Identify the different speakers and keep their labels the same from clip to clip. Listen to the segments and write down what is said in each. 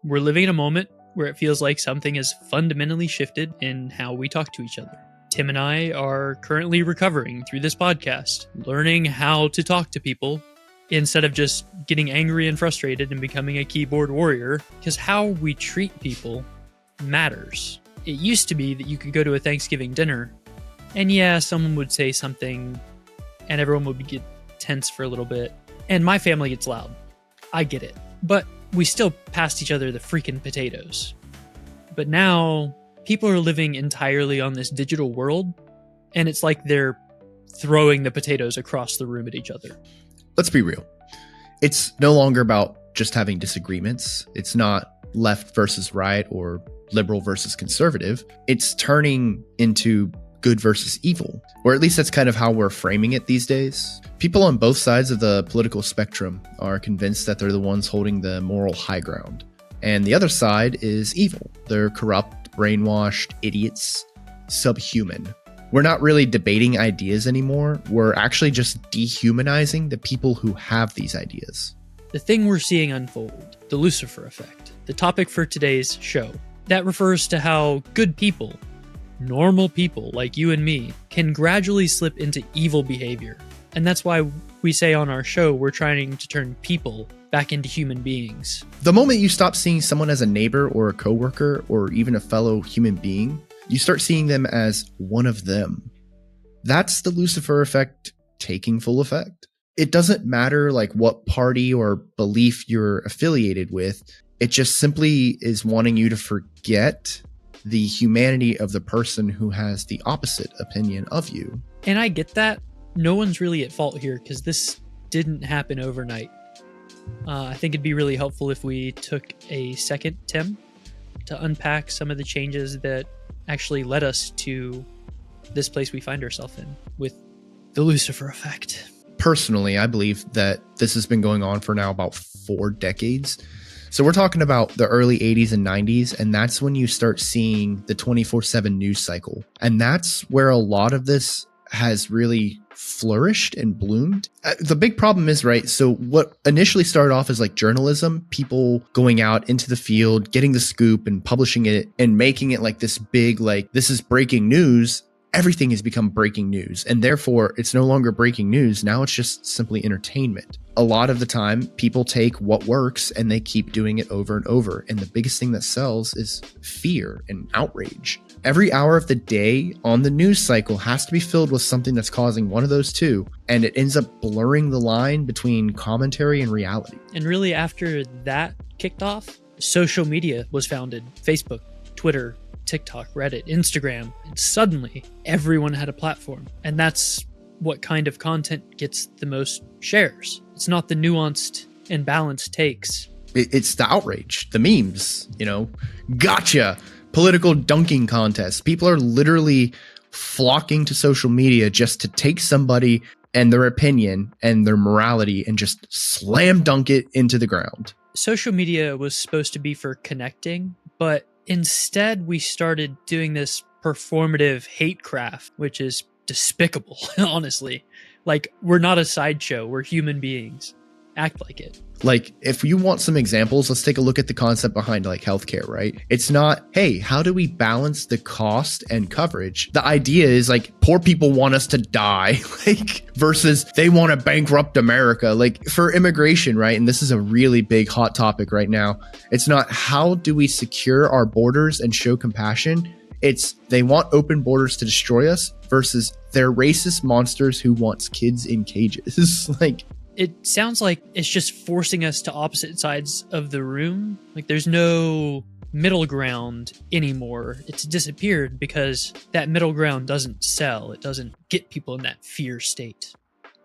Speaker 1: We're living in a moment where it feels like something has fundamentally shifted in how we talk to each other. Tim and I are currently recovering through this podcast, learning how to talk to people instead of just getting angry and frustrated and becoming a keyboard warrior, because how we treat people matters. It used to be that you could go to a Thanksgiving dinner and yeah, someone would say something and everyone would get tense for a little bit. And my family gets loud. I get it. But we still passed each other the freaking potatoes. But now people are living entirely on this digital world, and it's like they're throwing the potatoes across the room at each other.
Speaker 2: Let's be real. It's no longer about just having disagreements. It's not left versus right or liberal versus conservative. It's turning into good versus evil, or at least that's kind of how we're framing it these days. People on both sides of the political spectrum are convinced that they're the ones holding the moral high ground. And the other side is evil. They're corrupt, brainwashed, idiots, subhuman. We're not really debating ideas anymore. We're actually just dehumanizing the people who have these ideas.
Speaker 1: The thing we're seeing unfold, the Lucifer Effect, the topic for today's show, that refers to how good people, normal people like you and me, can gradually slip into evil behavior. And that's why we say on our show we're trying to turn people back into human beings.
Speaker 2: The moment you stop seeing someone as a neighbor or a coworker or even a fellow human being, you start seeing them as one of them. That's the Lucifer Effect taking full effect. It doesn't matter like what party or belief you're affiliated with. It just simply is wanting you to forget the humanity of the person who has the opposite opinion of you.
Speaker 1: And I get that. No one's really at fault here because this didn't happen overnight. I think it'd be really helpful if we took a second, Tim, to unpack some of the changes that actually led us to this place we find ourselves in with the Lucifer Effect.
Speaker 2: Personally, I believe that this has been going on for now about 4 decades. So we're talking about the early 80s and 90s, and that's when you start seeing the 24/7 news cycle. And that's where a lot of this has really flourished and bloomed. The big problem is, right, so what initially started off as like journalism, people going out into the field, getting the scoop and publishing it and making it like this big, like, this is breaking news. Everything has become breaking news, and therefore it's no longer breaking news. Now it's just simply entertainment. A lot of the time, people take what works and they keep doing it over and over. And the biggest thing that sells is fear and outrage. Every hour of the day on the news cycle has to be filled with something that's causing one of those two, and it ends up blurring the line between commentary and reality.
Speaker 1: And really, after that kicked off, social media was founded. Facebook, Twitter, TikTok, Reddit, Instagram, and suddenly everyone had a platform. And that's what kind of content gets the most shares. It's not the nuanced and balanced takes.
Speaker 2: It's the outrage, the memes, gotcha, political dunking contests. People are literally flocking to social media just to take somebody and their opinion and their morality and just slam dunk it into the ground.
Speaker 1: Social media was supposed to be for connecting, but instead, we started doing this performative hate craft, which is despicable, honestly. Like, we're not a sideshow. We're human beings. Act like it.
Speaker 2: Like, if you want some examples, let's take a look at the concept behind like healthcare, right? It's not, hey, how do we balance the cost and coverage? The idea is like, poor people want us to die, like, versus they want to bankrupt America. Like for immigration, right? And this is a really big hot topic right now. It's not how do we secure our borders and show compassion? It's they want open borders to destroy us versus they're racist monsters who wants kids in cages. Like,
Speaker 1: it sounds like it's just forcing us to opposite sides of the room. Like there's no middle ground anymore. It's disappeared because that middle ground doesn't sell. It doesn't get people in that fear state.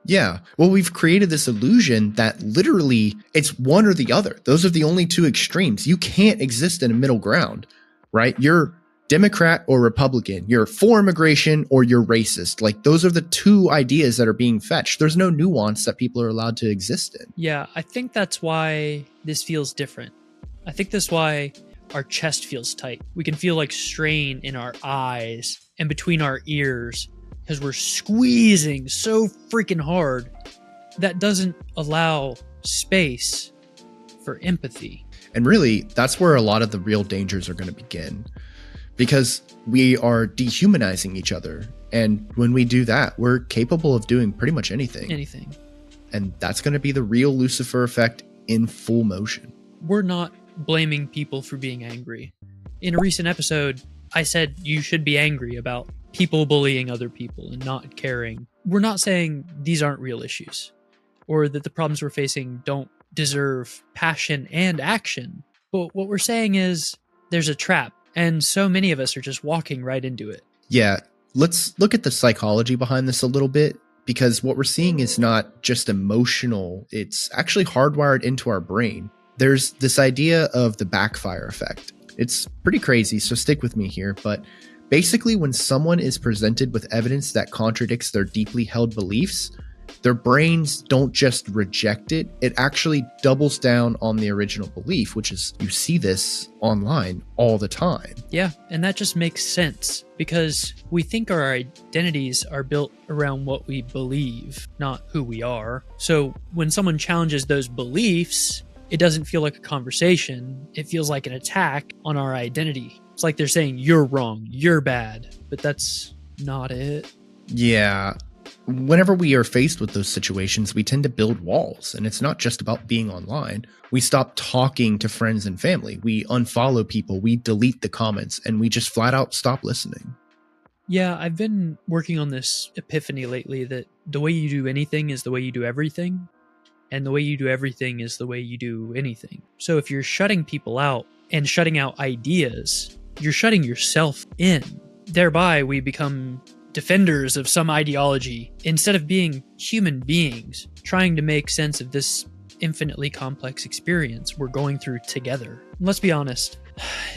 Speaker 2: Yeah. Well, we've created this illusion that literally it's one or the other. Those are the only two extremes. You can't exist in a middle ground, right? You're Democrat or Republican, you're for immigration or you're racist. Like those are the two ideas that are being fetched. There's no nuance that people are allowed to exist in.
Speaker 1: Yeah, I think that's why this feels different. I think that's why our chest feels tight. We can feel like strain in our eyes and between our ears because we're squeezing so freaking hard. That doesn't allow space for empathy.
Speaker 2: And really, that's where a lot of the real dangers are going to begin, because we are dehumanizing each other. And when we do that, we're capable of doing pretty much anything. And that's going to be the real Lucifer effect in full motion.
Speaker 1: We're not blaming people for being angry. In a recent episode, I said you should be angry about people bullying other people and not caring. We're not saying these aren't real issues, or that the problems we're facing don't deserve passion and action. But what we're saying is there's a trap, and so many of us are just walking right into it.
Speaker 2: Yeah, let's look at the psychology behind this a little bit, because what we're seeing is not just emotional, it's actually hardwired into our brain. There's this idea of the backfire effect. It's pretty crazy, so stick with me here, but basically when someone is presented with evidence that contradicts their deeply held beliefs, their brains don't just reject it, it actually doubles down on the original belief, which is, you see this online all the time.
Speaker 1: Yeah, and that just makes sense, because we think our identities are built around what we believe, not who we are. So when someone challenges those beliefs, it doesn't feel like a conversation, it feels like an attack on our identity. It's like they're saying, you're wrong, you're bad, but that's not it.
Speaker 2: Yeah. Whenever we are faced with those situations, we tend to build walls, and it's not just about being online. We stop talking to friends and family. We unfollow people, we delete the comments, and we just flat out stop listening.
Speaker 1: Yeah, I've been working on this epiphany lately that the way you do anything is the way you do everything, and the way you do everything is the way you do anything. So if you're shutting people out and shutting out ideas, you're shutting yourself in. Thereby, we become defenders of some ideology instead of being human beings trying to make sense of this infinitely complex experience we're going through together. Let's be honest,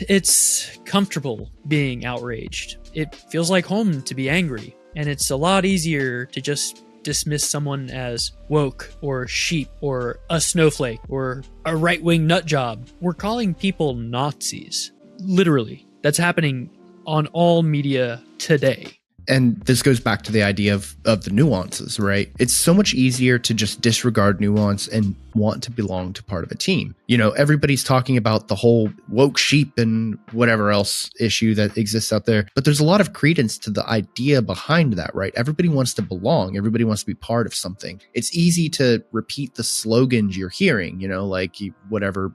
Speaker 1: it's comfortable being outraged. It feels like home to be angry, and it's a lot easier to just dismiss someone as woke or sheep or a snowflake or a right-wing nut job. We're calling people Nazis. Literally. That's happening on all media today.
Speaker 2: And this goes back to the idea of the nuances, right? It's so much easier to just disregard nuance and want to belong to part of a team. You know, everybody's talking about the whole woke sheep and whatever else issue that exists out there, but there's a lot of credence to the idea behind that, right? Everybody wants to belong. Everybody wants to be part of something. It's easy to repeat the slogans you're hearing, you know, like whatever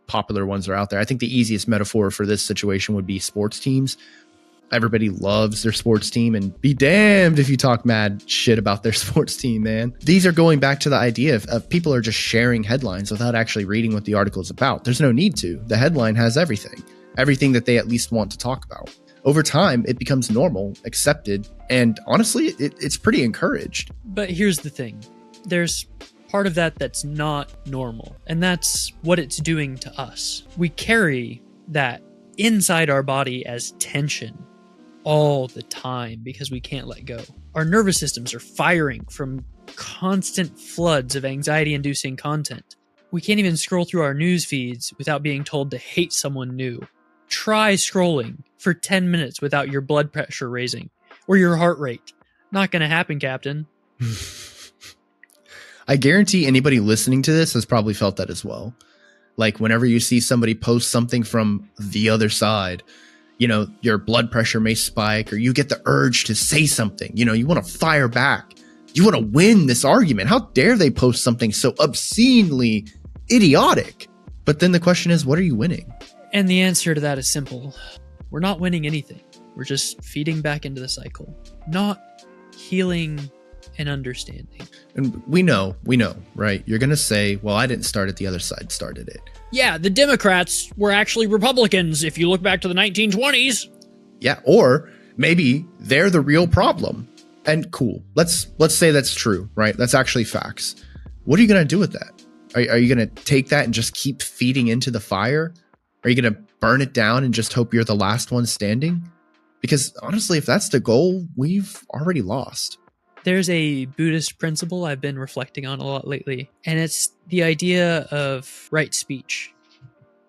Speaker 2: popular ones are out there. I think the easiest metaphor for this situation would be sports teams. Everybody loves their sports team, and be damned if you talk mad shit about their sports team, man. These are going back to the idea of people are just sharing headlines without actually reading what the article is about. There's no need to. The headline has everything that they at least want to talk about. Over time, it becomes normal, accepted, and honestly, it's pretty encouraged.
Speaker 1: But here's the thing. There's part of that that's not normal, and that's what it's doing to us. We carry that inside our body as tension all the time because we can't let go. Our nervous systems are firing from constant floods of anxiety-inducing content. We can't even scroll through our news feeds without being told to hate someone new. Try scrolling for 10 minutes without your blood pressure raising or your heart rate. Not gonna happen, Captain.
Speaker 2: I guarantee anybody listening to this has probably felt that as well. Like whenever you see somebody post something from the other side, you know, your blood pressure may spike, or you get the urge to say something. You know, you want to fire back. You want to win this argument. How dare they post something so obscenely idiotic? But then the question is, what are you winning?
Speaker 1: And the answer to that is simple. We're not winning anything. We're just feeding back into the cycle, not healing and understanding.
Speaker 2: And we know, right? You're going to say, well, I didn't start it. The other side started it.
Speaker 1: Yeah, the Democrats were actually Republicans if you look back to the 1920s.
Speaker 2: Yeah, or maybe they're the real problem. And cool, let's say that's true, right? That's actually facts. What are you going to do with that? Are you going to take that and just keep feeding into the fire? Are you going to burn it down and just hope you're the last one standing? Because honestly, if that's the goal, we've already lost.
Speaker 1: There's a Buddhist principle I've been reflecting on a lot lately, and it's the idea of right speech.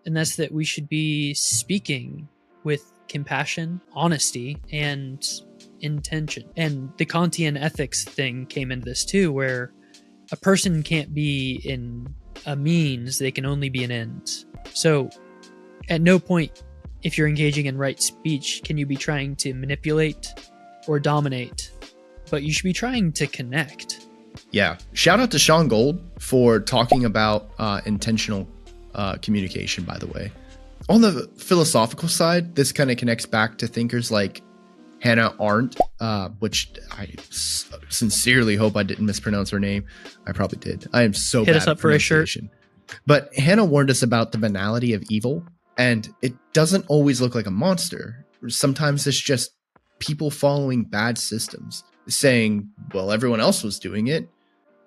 Speaker 1: And that's that we should be speaking with compassion, honesty, and intention. And the Kantian ethics thing came into this too, where a person can't be in a means, they can only be an end. So, at no point, if you're engaging in right speech, can you be trying to manipulate or dominate, but you should be trying to connect.
Speaker 2: Yeah. Shout out to Sean Gold for talking about intentional communication, by the way. On the philosophical side, this kind of connects back to thinkers like Hannah Arendt, which I sincerely hope I didn't mispronounce her name. I probably did. I am so
Speaker 1: Hit
Speaker 2: bad
Speaker 1: us up
Speaker 2: at
Speaker 1: for a shirt.
Speaker 2: But Hannah warned us about the banality of evil, and it doesn't always look like a monster. Sometimes it's just people following bad systems, saying, well, everyone else was doing it.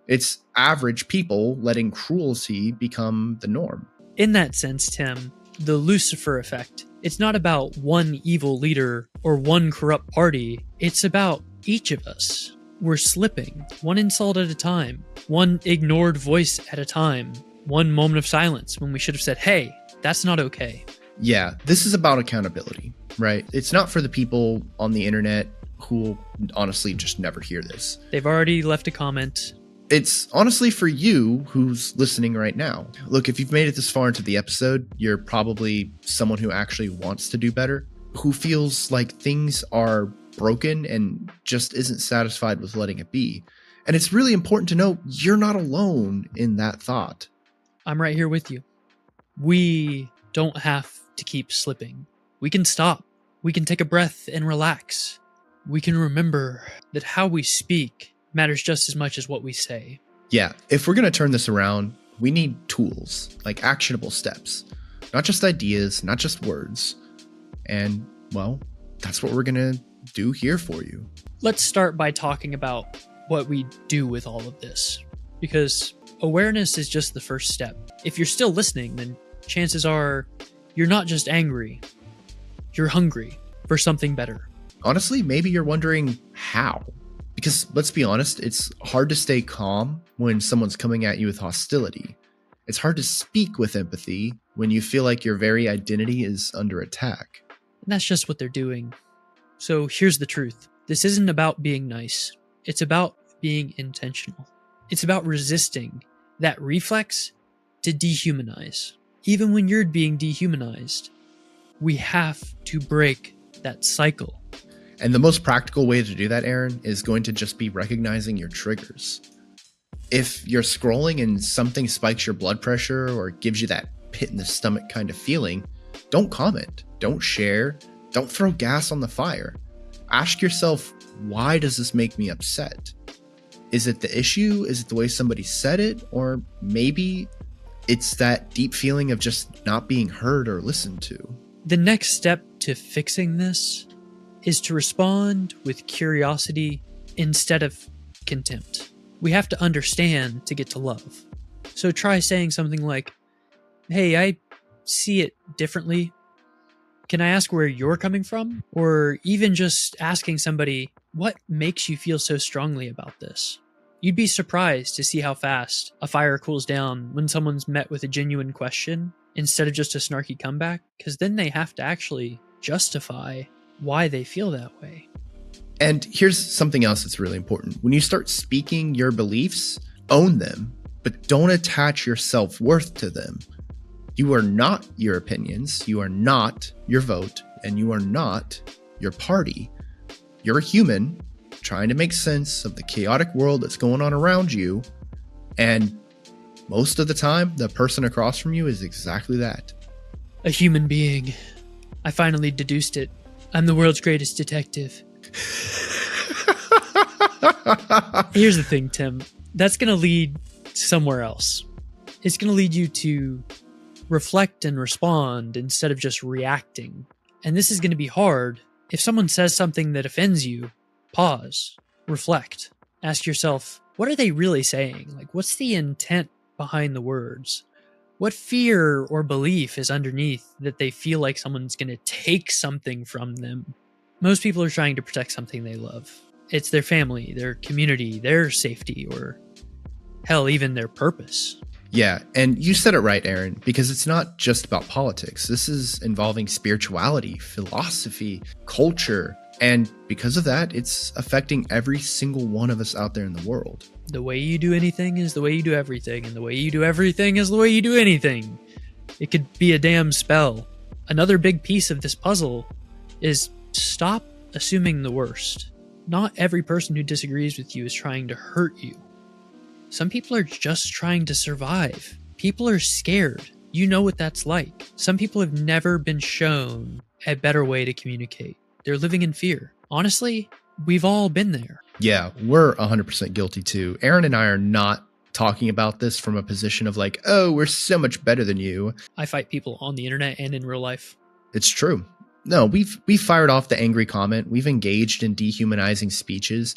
Speaker 2: It's average people letting cruelty become the norm.
Speaker 1: In that sense, Tim, the Lucifer Effect, it's not about one evil leader or one corrupt party. It's about each of us. We're slipping, one insult at a time, one ignored voice at a time, one moment of silence when we should have said, hey, that's not okay.
Speaker 2: Yeah, this is about accountability, right? It's not for the people on the internet who will honestly just never hear this.
Speaker 1: They've already left a comment.
Speaker 2: It's honestly for you who's listening right now. Look, if you've made it this far into the episode, you're probably someone who actually wants to do better, who feels like things are broken and just isn't satisfied with letting it be. And it's really important to know you're not alone in that thought.
Speaker 1: I'm right here with you. We don't have to keep slipping. We can stop. We can take a breath and relax. We can remember that how we speak matters just as much as what we say.
Speaker 2: Yeah, if we're going to turn this around, we need tools, like actionable steps, not just ideas, not just words. And, well, that's what we're going to do here for you.
Speaker 1: Let's start by talking about what we do with all of this, because awareness is just the first step. If you're still listening, then chances are you're not just angry, you're hungry for something better.
Speaker 2: Honestly, maybe you're wondering how. Because let's be honest, it's hard to stay calm when someone's coming at you with hostility. It's hard to speak with empathy when you feel like your very identity is under attack.
Speaker 1: And that's just what they're doing. So here's the truth. This isn't about being nice. It's about being intentional. It's about resisting that reflex to dehumanize. Even when you're being dehumanized, we have to break that cycle.
Speaker 2: And the most practical way to do that, Aaron, is going to just be recognizing your triggers. If you're scrolling and something spikes your blood pressure or gives you that pit in the stomach kind of feeling, don't comment, don't share, don't throw gas on the fire. Ask yourself, why does this make me upset? Is it the issue? Is it the way somebody said it? Or maybe it's that deep feeling of just not being heard or listened to.
Speaker 1: The next step to fixing this is to respond with curiosity instead of contempt. We have to understand to get to love. So try saying something like, hey, I see it differently. Can I ask where you're coming from? Or even just asking somebody, what makes you feel so strongly about this? You'd be surprised to see how fast a fire cools down when someone's met with a genuine question instead of just a snarky comeback, because then they have to actually justify why they feel that way.
Speaker 2: And here's something else that's really important. When you start speaking your beliefs, own them, but don't attach your self-worth to them. You are not your opinions, you are not your vote, and you are not your party. You're a human trying to make sense of the chaotic world that's going on around you, and most of the time, the person across from you is exactly that.
Speaker 1: A human being. I finally deduced it. I'm the world's greatest detective. Here's the thing, Tim. That's going to lead somewhere else. It's going to lead you to reflect and respond instead of just reacting. And this is going to be hard. If someone says something that offends you, pause, reflect, ask yourself, what are they really saying? Like, what's the intent behind the words? What fear or belief is underneath that they feel like someone's going to take something from them? Most people are trying to protect something they love. It's their family, their community, their safety, or hell, even their purpose.
Speaker 2: Yeah, and you said it right, Aaron, because it's not just about politics. This is involving spirituality, philosophy, culture, and because of that, it's affecting every single one of us out there in the world.
Speaker 1: The way you do anything is the way you do everything, and the way you do everything is the way you do anything. It could be a damn spell. Another big piece of this puzzle is stop assuming the worst. Not every person who disagrees with you is trying to hurt you. Some people are just trying to survive. People are scared. You know what that's like. Some people have never been shown a better way to communicate. They're living in fear. Honestly, we've all been there.
Speaker 2: Yeah, we're 100% guilty too. Aaron and I are not talking about this from a position of like, oh, we're so much better than you.
Speaker 1: I fight people on the internet and in real life.
Speaker 2: It's true. No, we've fired off the angry comment. We've engaged in dehumanizing speeches.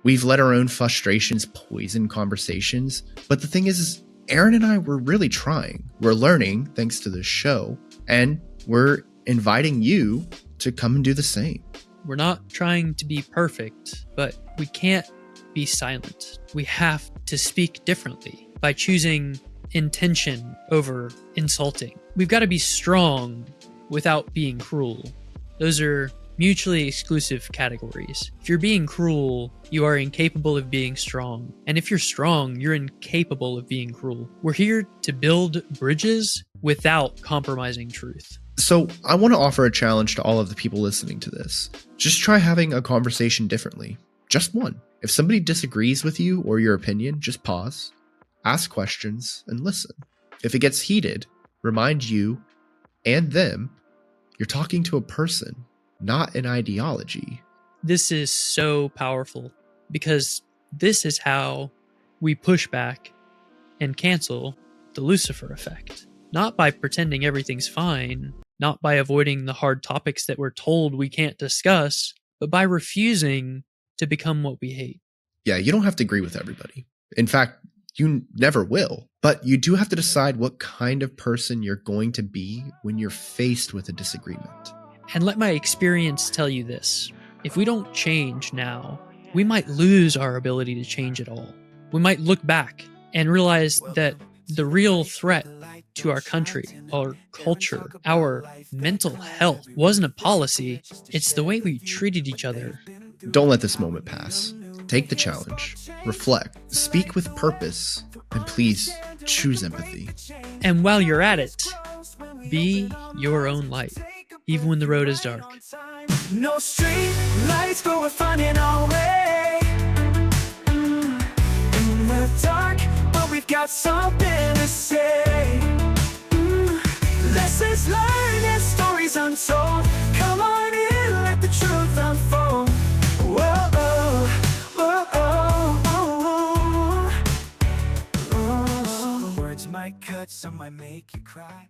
Speaker 2: We've let our own frustrations poison conversations. But the thing is Aaron and I were really trying. We're learning thanks to this show, and we're inviting you to come and do the same.
Speaker 1: We're not trying to be perfect, but we can't be silent. We have to speak differently by choosing intention over insulting. We've got to be strong without being cruel. Those are mutually exclusive categories. If you're being cruel, you are incapable of being strong. And if you're strong, you're incapable of being cruel. We're here to build bridges without compromising truth.
Speaker 2: So I want to offer a challenge to all of the people listening to this. Just try having a conversation differently. Just one. If somebody disagrees with you or your opinion, just pause, ask questions, and listen. If it gets heated, remind you and them you're talking to a person, not an ideology.
Speaker 1: This is so powerful because this is how we push back and cancel the Lucifer Effect. Not by pretending everything's fine, not by avoiding the hard topics that we're told we can't discuss, but by refusing to become what we hate.
Speaker 2: Yeah, you don't have to agree with everybody. In fact, you never will. But you do have to decide what kind of person you're going to be when you're faced with a disagreement.
Speaker 1: And let my experience tell you this. If we don't change now, we might lose our ability to change at all. We might look back and realize that the real threat to our country, our culture, our mental health wasn't a policy, it's the way we treated each other.
Speaker 2: Don't let this moment pass. Take the challenge, reflect, speak with purpose, and please choose empathy.
Speaker 1: And while you're at it, be your own light, even when the road is dark.
Speaker 3: No street lights, but we're finding our way. In the dark, but we've got something to say. Lessons learned and stories untold. Come on in, let the truth unfold. Whoa, whoa, whoa, whoa. Words might cut, some might make you cry.